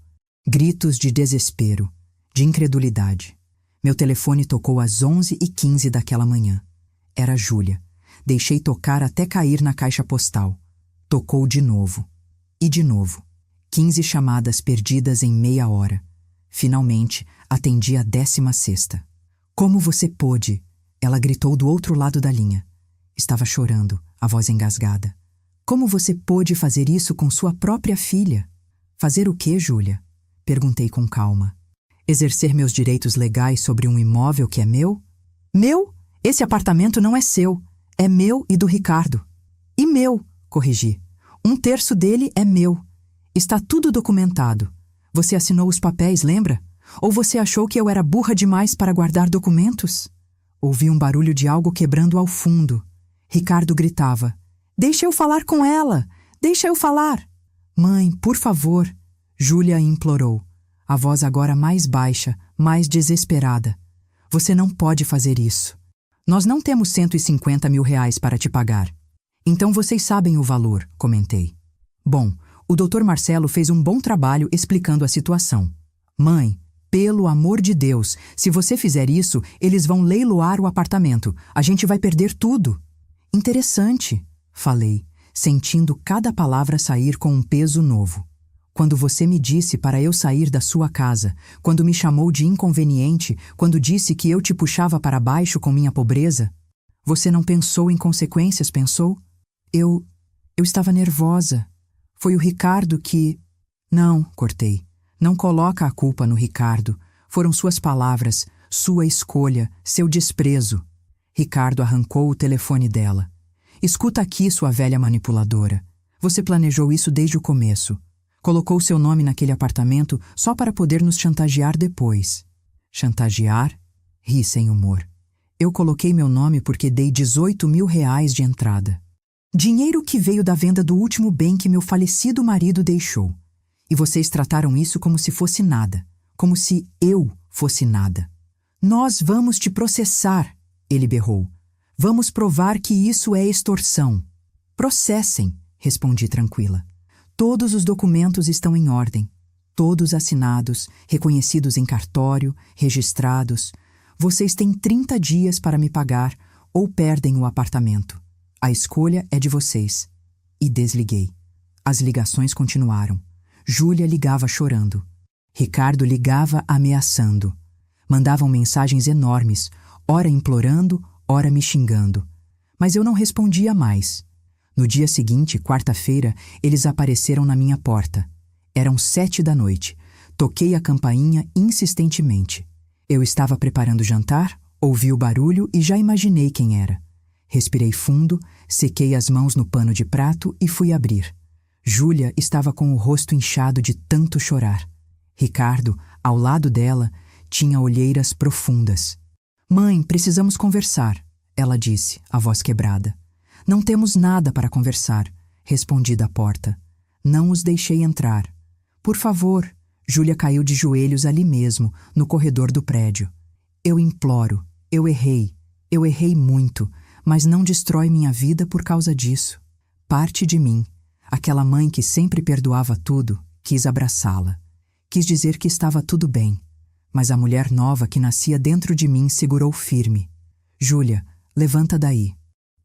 Gritos de desespero, de incredulidade. Meu telefone tocou às 11h15 daquela manhã. Era Júlia. Deixei tocar até cair na caixa postal. Tocou de novo. E de novo. 15 chamadas perdidas em meia hora. Finalmente, atendi a 16ª. Como você pôde? Ela gritou do outro lado da linha. Estava chorando, a voz engasgada. Como você pôde fazer isso com sua própria filha? Fazer o quê, Júlia? Perguntei com calma. Exercer meus direitos legais sobre um imóvel que é meu? Meu? Esse apartamento não é seu. É meu e do Ricardo. E meu, corrigi. 1/3 dele é meu. Está tudo documentado. Você assinou os papéis, lembra? Ou você achou que eu era burra demais para guardar documentos? Ouvi um barulho de algo quebrando ao fundo. Ricardo gritava. Deixa eu falar com ela! Deixa eu falar! Mãe, por favor! Júlia implorou. A voz agora mais baixa, mais desesperada. Você não pode fazer isso. Nós não temos 150 mil reais para te pagar. Então vocês sabem o valor, comentei. Bom, o Dr. Marcelo fez um bom trabalho explicando a situação. Mãe, pelo amor de Deus, se você fizer isso, eles vão leiloar o apartamento. A gente vai perder tudo. Interessante, falei, sentindo cada palavra sair com um peso novo. Quando você me disse para eu sair da sua casa, quando me chamou de inconveniente, quando disse que eu te puxava para baixo com minha pobreza, você não pensou em consequências, pensou? Eu estava nervosa. Foi o Ricardo que... Não, cortei. Não coloca a culpa no Ricardo. Foram suas palavras, sua escolha, seu desprezo. Ricardo arrancou o telefone dela. Escuta aqui, sua velha manipuladora. Você planejou isso desde o começo. Colocou seu nome naquele apartamento só para poder nos chantagear depois. Chantagear? Ri sem humor. Eu coloquei meu nome porque dei 18 mil reais de entrada. Dinheiro que veio da venda do último bem que meu falecido marido deixou. E vocês trataram isso como se fosse nada, como se eu fosse nada. Nós vamos te processar, ele berrou. Vamos provar que isso é extorsão. Processem, respondi tranquila. Todos os documentos estão em ordem. Todos assinados, reconhecidos em cartório, registrados. Vocês têm 30 dias para me pagar ou perdem o apartamento. A escolha é de vocês. E desliguei. As ligações continuaram. Júlia ligava chorando. Ricardo ligava ameaçando. Mandavam mensagens enormes, ora implorando, ora me xingando. Mas eu não respondia mais. No dia seguinte, quarta-feira, eles apareceram na minha porta. Eram 7 da noite. Toquei a campainha insistentemente. Eu estava preparando o jantar, ouvi o barulho e já imaginei quem era. Respirei fundo, sequei as mãos no pano de prato e fui abrir. Júlia estava com o rosto inchado de tanto chorar. Ricardo, ao lado dela, tinha olheiras profundas. Mãe, precisamos conversar, ela disse, a voz quebrada. Não temos nada para conversar, respondi da porta. Não os deixei entrar. Por favor, Júlia caiu de joelhos ali mesmo, no corredor do prédio. Eu imploro, eu errei muito, mas não destrói minha vida por causa disso. Parte de mim, aquela mãe que sempre perdoava tudo, quis abraçá-la. Quis dizer que estava tudo bem, mas a mulher nova que nascia dentro de mim segurou firme. Júlia, levanta daí.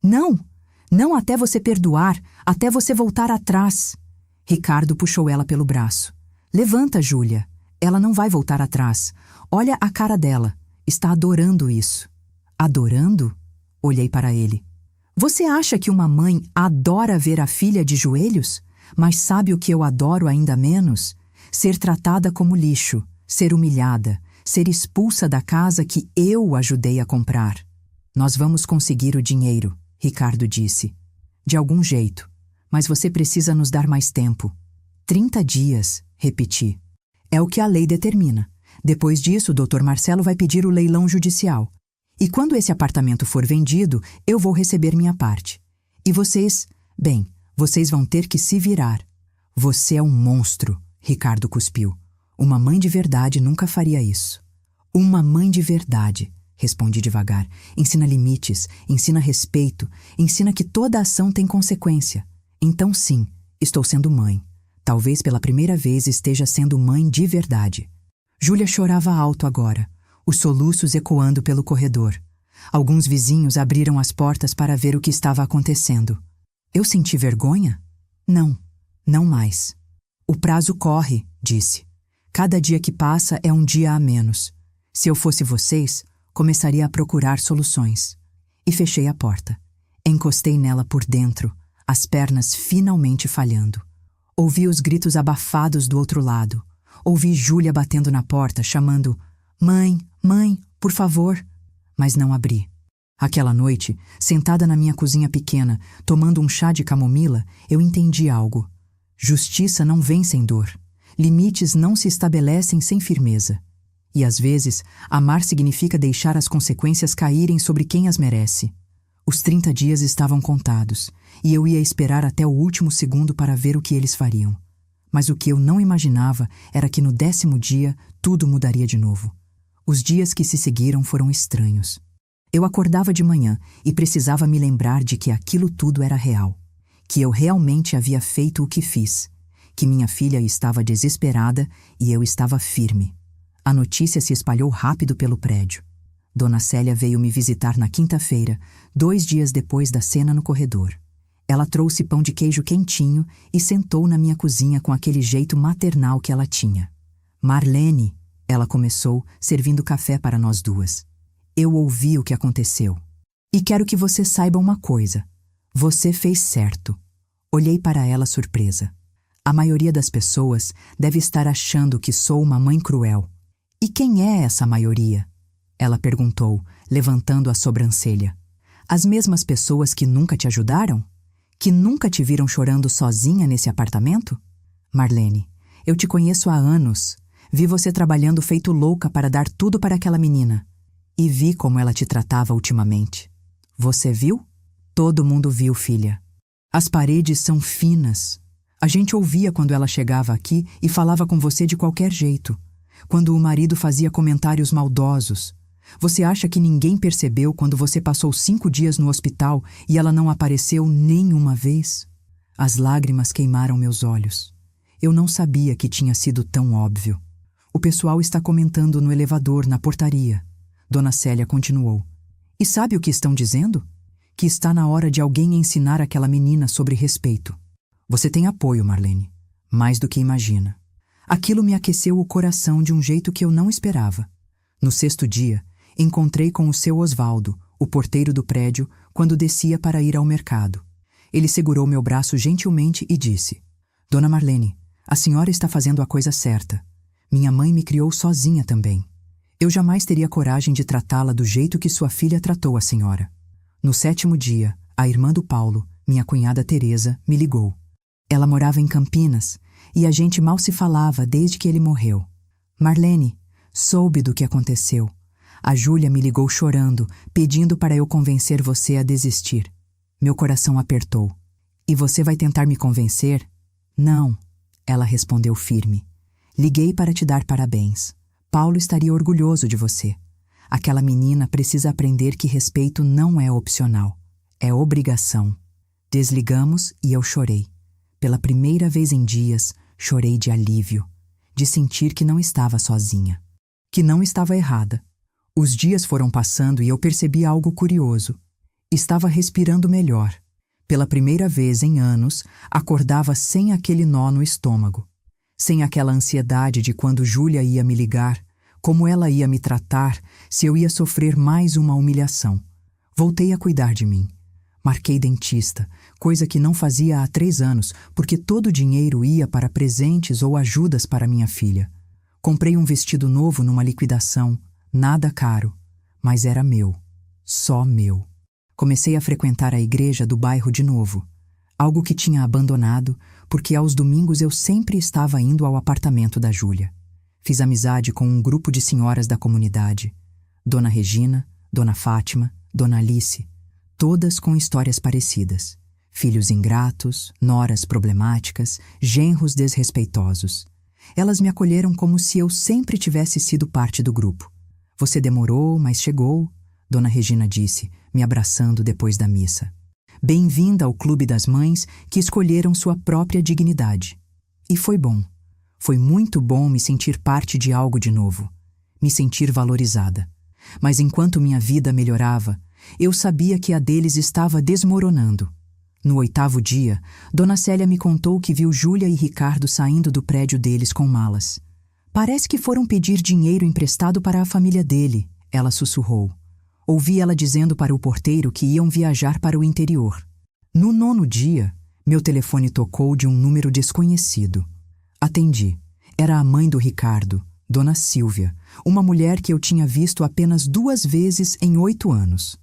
Não! Não até você perdoar, até você voltar atrás. Ricardo puxou ela pelo braço. Levanta, Júlia. Ela não vai voltar atrás. Olha a cara dela. Está adorando isso. Adorando? Olhei para ele. Você acha que uma mãe adora ver a filha de joelhos? Mas sabe o que eu adoro ainda menos? Ser tratada como lixo, ser humilhada, ser expulsa da casa que eu ajudei a comprar. Nós vamos conseguir o dinheiro, Ricardo disse. De algum jeito. Mas você precisa nos dar mais tempo. 30 dias, repeti. É o que a lei determina. Depois disso, o Dr. Marcelo vai pedir o leilão judicial. E quando esse apartamento for vendido, eu vou receber minha parte. E vocês, bem, vocês vão ter que se virar. Você é um monstro, Ricardo cuspiu. Uma mãe de verdade nunca faria isso. Uma mãe de verdade, respondi devagar. Ensina limites, ensina respeito, ensina que toda ação tem consequência. Então sim, estou sendo mãe. Talvez pela primeira vez esteja sendo mãe de verdade. Júlia chorava alto agora, os soluços ecoando pelo corredor. Alguns vizinhos abriram as portas para ver o que estava acontecendo. Eu senti vergonha? Não, não mais. O prazo corre, disse. Cada dia que passa é um dia a menos. Se eu fosse vocês, começaria a procurar soluções. E fechei a porta. Encostei nela por dentro, as pernas finalmente falhando. Ouvi os gritos abafados do outro lado. Ouvi Júlia batendo na porta, chamando Mãe, mãe, por favor. Mas não abri. Aquela noite, sentada na minha cozinha pequena, tomando um chá de camomila, eu entendi algo. Justiça não vem sem dor. Limites não se estabelecem sem firmeza. E às vezes, amar significa deixar as consequências caírem sobre quem as merece. Os 30 dias estavam contados, e eu ia esperar até o último segundo para ver o que eles fariam. Mas o que eu não imaginava era que no 10º dia tudo mudaria de novo. Os dias que se seguiram foram estranhos. Eu acordava de manhã e precisava me lembrar de que aquilo tudo era real. Que eu realmente havia feito o que fiz. Que minha filha estava desesperada e eu estava firme. A notícia se espalhou rápido pelo prédio. Dona Célia veio me visitar na quinta-feira, 2 dias depois da cena no corredor. Ela trouxe pão de queijo quentinho e sentou na minha cozinha com aquele jeito maternal que ela tinha. Marlene, ela começou, servindo café para nós duas. Eu ouvi o que aconteceu. E quero que você saiba uma coisa. Você fez certo. Olhei para ela surpresa. A maioria das pessoas deve estar achando que sou uma mãe cruel. E quem é essa maioria? Ela perguntou, levantando a sobrancelha. As mesmas pessoas que nunca te ajudaram? Que nunca te viram chorando sozinha nesse apartamento? Marlene, eu te conheço há anos. Vi você trabalhando feito louca para dar tudo para aquela menina. E vi como ela te tratava ultimamente. Você viu? Todo mundo viu, filha. As paredes são finas. A gente ouvia quando ela chegava aqui e falava com você de qualquer jeito. Quando o marido fazia comentários maldosos. Você acha que ninguém percebeu quando você passou 5 dias no hospital e ela não apareceu nem uma vez? As lágrimas queimaram meus olhos. Eu não sabia que tinha sido tão óbvio. O pessoal está comentando no elevador, na portaria. Dona Célia continuou. E sabe o que estão dizendo? Que está na hora de alguém ensinar aquela menina sobre respeito. Você tem apoio, Marlene. Mais do que imagina. Aquilo me aqueceu o coração de um jeito que eu não esperava. No 6º dia, encontrei com o seu Osvaldo, o porteiro do prédio, quando descia para ir ao mercado. Ele segurou meu braço gentilmente e disse: Dona Marlene, a senhora está fazendo a coisa certa. Minha mãe me criou sozinha também. Eu jamais teria coragem de tratá-la do jeito que sua filha tratou a senhora. No 7º dia, a irmã do Paulo, minha cunhada Teresa, me ligou. Ela morava em Campinas e a gente mal se falava desde que ele morreu. Marlene, soube do que aconteceu. A Júlia me ligou chorando, pedindo para eu convencer você a desistir. Meu coração apertou. E você vai tentar me convencer? Não, ela respondeu firme. Liguei para te dar parabéns. Paulo estaria orgulhoso de você. Aquela menina precisa aprender que respeito não é opcional, é obrigação. Desligamos e eu chorei. Pela primeira vez em dias, chorei de alívio, de sentir que não estava sozinha, que não estava errada. Os dias foram passando e eu percebi algo curioso. Estava respirando melhor. Pela primeira vez em anos, acordava sem aquele nó no estômago, sem aquela ansiedade de quando Júlia ia me ligar, como ela ia me tratar, se eu ia sofrer mais uma humilhação. Voltei a cuidar de mim. Marquei dentista, coisa que não fazia há 3 anos, porque todo o dinheiro ia para presentes ou ajudas para minha filha. Comprei um vestido novo numa liquidação, nada caro, mas era meu, só meu. Comecei a frequentar a igreja do bairro de novo, algo que tinha abandonado, porque aos domingos eu sempre estava indo ao apartamento da Júlia. Fiz amizade com um grupo de senhoras da comunidade. Dona Regina, Dona Fátima, Dona Alice, todas com histórias parecidas. Filhos ingratos, noras problemáticas, genros desrespeitosos. Elas me acolheram como se eu sempre tivesse sido parte do grupo. Você demorou, mas chegou, Dona Regina disse, me abraçando depois da missa. Bem-vinda ao clube das mães que escolheram sua própria dignidade. E foi bom. Foi muito bom me sentir parte de algo de novo, me sentir valorizada. Mas enquanto minha vida melhorava, eu sabia que a deles estava desmoronando. No 8º dia, Dona Célia me contou que viu Júlia e Ricardo saindo do prédio deles com malas. Parece que foram pedir dinheiro emprestado para a família dele, ela sussurrou. Ouvi ela dizendo para o porteiro que iam viajar para o interior. No 9º dia, meu telefone tocou de um número desconhecido. Atendi. Era a mãe do Ricardo, Dona Silvia, uma mulher que eu tinha visto apenas 2 vezes em 8 anos.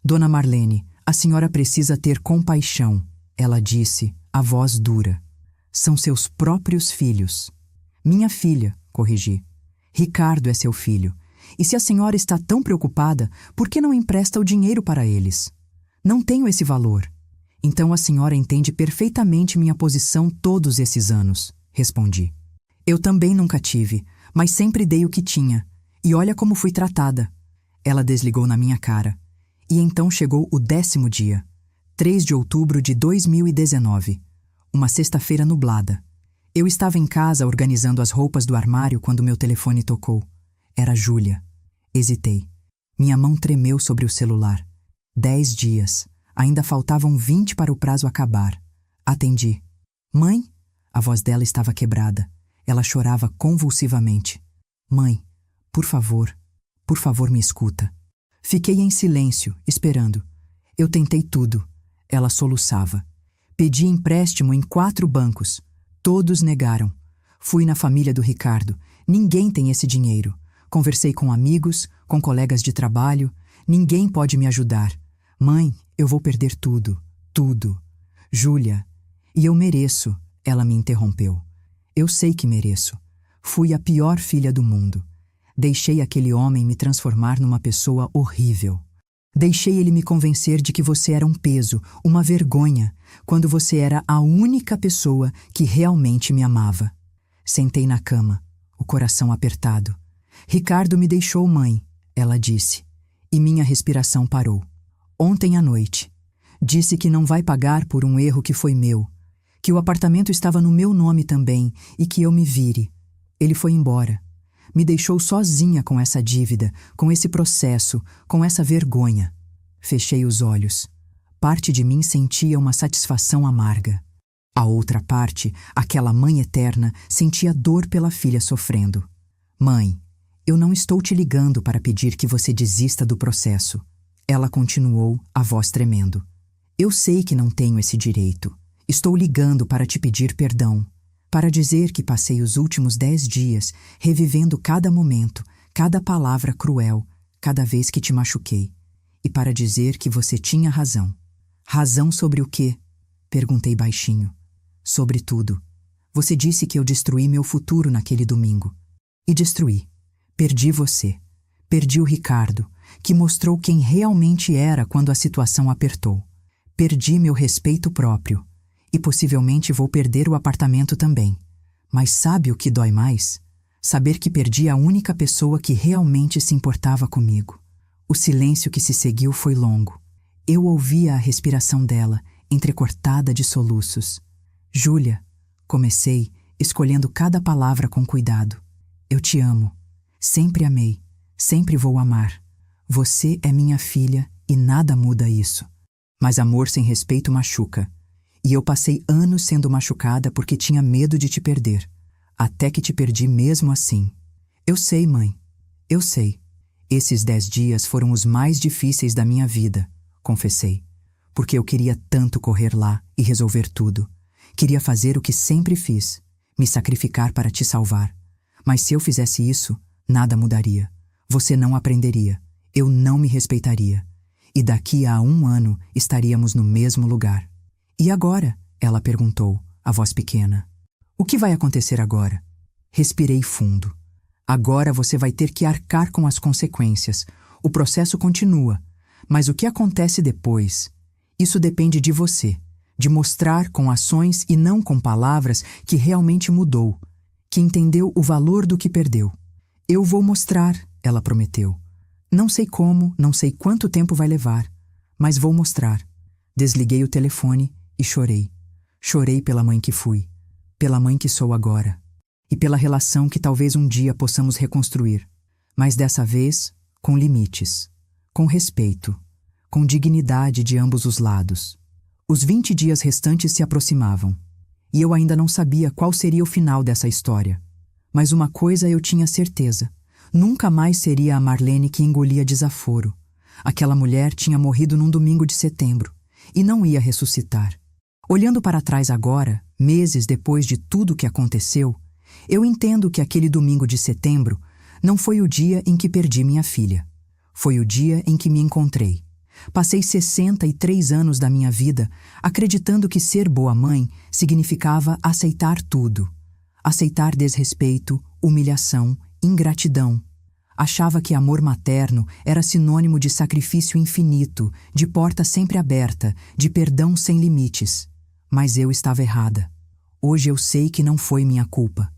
Dona Marlene, a senhora precisa ter compaixão, ela disse, a voz dura. São seus próprios filhos. Minha filha, corrigi. Ricardo é seu filho. E se a senhora está tão preocupada, por que não empresta o dinheiro para eles? Não tenho esse valor. Então a senhora entende perfeitamente minha posição todos esses anos. Respondi. Eu também nunca tive, mas sempre dei o que tinha. E olha como fui tratada. Ela desligou na minha cara. E então chegou o 10º dia, 3 de outubro de 2019. Uma sexta-feira nublada. Eu estava em casa organizando as roupas do armário quando meu telefone tocou. Era Júlia. Hesitei. Minha mão tremeu sobre o celular. 10 dias. Ainda faltavam 20 para o prazo acabar. Atendi. Mãe? A voz dela estava quebrada. Ela chorava convulsivamente. Mãe, por favor me escuta. Fiquei em silêncio, esperando. Eu tentei tudo. Ela soluçava. Pedi empréstimo em 4 bancos. Todos negaram. Fui na família do Ricardo. Ninguém tem esse dinheiro. Conversei com amigos, com colegas de trabalho. Ninguém pode me ajudar. Mãe, eu vou perder tudo. Tudo. Júlia. E eu mereço. Ela me interrompeu. Eu sei que mereço. Fui a pior filha do mundo. Deixei aquele homem me transformar numa pessoa horrível. Deixei ele me convencer de que você era um peso, uma vergonha, quando você era a única pessoa que realmente me amava. Sentei na cama, o coração apertado. Ricardo me deixou, mãe, ela disse, e minha respiração parou. Ontem à noite. Disse que não vai pagar por um erro que foi meu, que o apartamento estava no meu nome também e que eu me vire. Ele foi embora. Me deixou sozinha com essa dívida, com esse processo, com essa vergonha. Fechei os olhos. Parte de mim sentia uma satisfação amarga. A outra parte, aquela mãe eterna, sentia dor pela filha sofrendo. Mãe, eu não estou te ligando para pedir que você desista do processo. Ela continuou, a voz tremendo. Eu sei que não tenho esse direito. Estou ligando para te pedir perdão. Para dizer que passei os últimos 10 dias revivendo cada momento, cada palavra cruel, cada vez que te machuquei. E para dizer que você tinha razão. Razão sobre o quê? Perguntei baixinho. Sobre tudo. Você disse que eu destruí meu futuro naquele domingo. E destruí. Perdi você. Perdi o Ricardo, que mostrou quem realmente era quando a situação apertou. Perdi meu respeito próprio. E possivelmente vou perder o apartamento também. Mas sabe o que dói mais? Saber que perdi a única pessoa que realmente se importava comigo. O silêncio que se seguiu foi longo. Eu ouvia a respiração dela, entrecortada de soluços. Júlia, comecei, escolhendo cada palavra com cuidado. Eu te amo. Sempre amei. Sempre vou amar. Você é minha filha e nada muda isso. Mas amor sem respeito machuca. E eu passei anos sendo machucada porque tinha medo de te perder. Até que te perdi mesmo assim. Eu sei, mãe. Eu sei. Esses 10 dias foram os mais difíceis da minha vida, confessei. Porque eu queria tanto correr lá e resolver tudo. Queria fazer o que sempre fiz. Me sacrificar para te salvar. Mas se eu fizesse isso, nada mudaria. Você não aprenderia. Eu não me respeitaria. E daqui a 1 ano estaríamos no mesmo lugar. E agora? Ela perguntou, a voz pequena. O que vai acontecer agora? Respirei fundo. Agora você vai ter que arcar com as consequências. O processo continua. Mas o que acontece depois? Isso depende de você. De mostrar com ações e não com palavras que realmente mudou. Que entendeu o valor do que perdeu. Eu vou mostrar, ela prometeu. Não sei como, não sei quanto tempo vai levar. Mas vou mostrar. Desliguei o telefone e chorei. Chorei pela mãe que fui, pela mãe que sou agora, e pela relação que talvez um dia possamos reconstruir, mas dessa vez com limites, com respeito, com dignidade de ambos os lados. Os 20 dias restantes se aproximavam, e eu ainda não sabia qual seria o final dessa história. Mas uma coisa eu tinha certeza, nunca mais seria a Marlene que engolia desaforo. Aquela mulher tinha morrido num domingo de setembro, e não ia ressuscitar. Olhando para trás agora, meses depois de tudo o que aconteceu, eu entendo que aquele domingo de setembro não foi o dia em que perdi minha filha. Foi o dia em que me encontrei. Passei 63 anos da minha vida acreditando que ser boa mãe significava aceitar tudo. Aceitar desrespeito, humilhação, ingratidão. Achava que amor materno era sinônimo de sacrifício infinito, de porta sempre aberta, de perdão sem limites. Mas eu estava errada. Hoje eu sei que não foi minha culpa.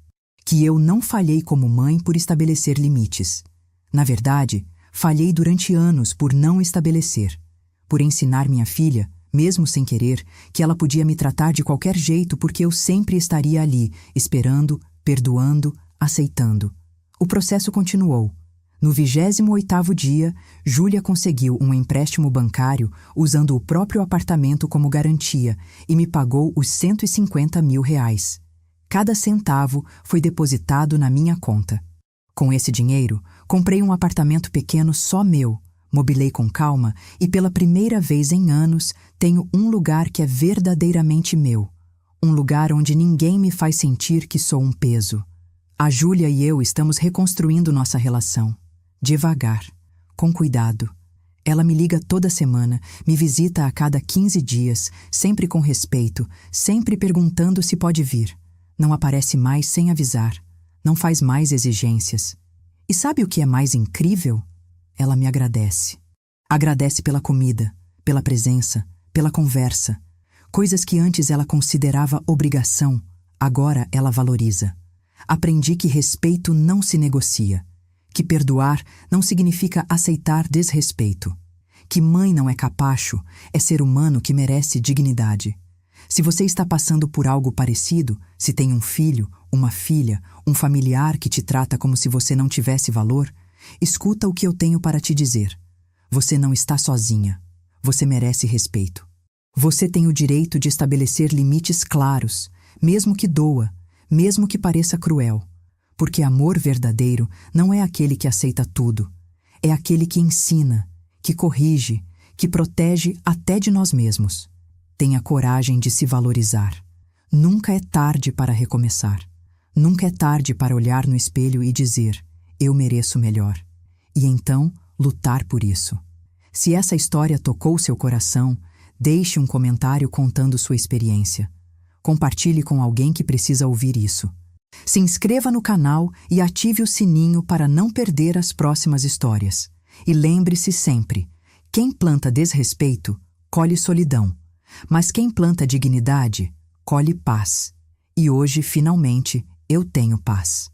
Que eu não falhei como mãe por estabelecer limites. Na verdade, falhei durante anos por não estabelecer. Por ensinar minha filha, mesmo sem querer, que ela podia me tratar de qualquer jeito porque eu sempre estaria ali, esperando, perdoando, aceitando. O processo continuou. No 28º dia, Júlia conseguiu um empréstimo bancário usando o próprio apartamento como garantia e me pagou os R$150 mil. Cada centavo foi depositado na minha conta. Com esse dinheiro, comprei um apartamento pequeno só meu, mobilei com calma e pela primeira vez em anos tenho um lugar que é verdadeiramente meu. Um lugar onde ninguém me faz sentir que sou um peso. A Júlia e eu estamos reconstruindo nossa relação. Devagar, com cuidado. Ela me liga toda semana, me visita a cada 15 dias, sempre com respeito, sempre perguntando se pode vir. Não aparece mais sem avisar, não faz mais exigências. E sabe o que é mais incrível? Ela me agradece. Agradece pela comida, pela presença, pela conversa. Coisas que antes ela considerava obrigação, agora ela valoriza. Aprendi que respeito não se negocia, que perdoar não significa aceitar desrespeito, que mãe não é capacho, é ser humano que merece dignidade. Se você está passando por algo parecido, se tem um filho, uma filha, um familiar que te trata como se você não tivesse valor, escuta o que eu tenho para te dizer. Você não está sozinha. Você merece respeito. Você tem o direito de estabelecer limites claros, mesmo que doa, mesmo que pareça cruel. Porque amor verdadeiro não é aquele que aceita tudo. É aquele que ensina, que corrige, que protege até de nós mesmos. Tenha coragem de se valorizar. Nunca é tarde para recomeçar. Nunca é tarde para olhar no espelho e dizer: eu mereço melhor. E então, lutar por isso. Se essa história tocou seu coração, deixe um comentário contando sua experiência. Compartilhe com alguém que precisa ouvir isso. Se inscreva no canal e ative o sininho para não perder as próximas histórias. E lembre-se sempre: quem planta desrespeito, colhe solidão. Mas quem planta dignidade, colhe paz. E hoje, finalmente, eu tenho paz.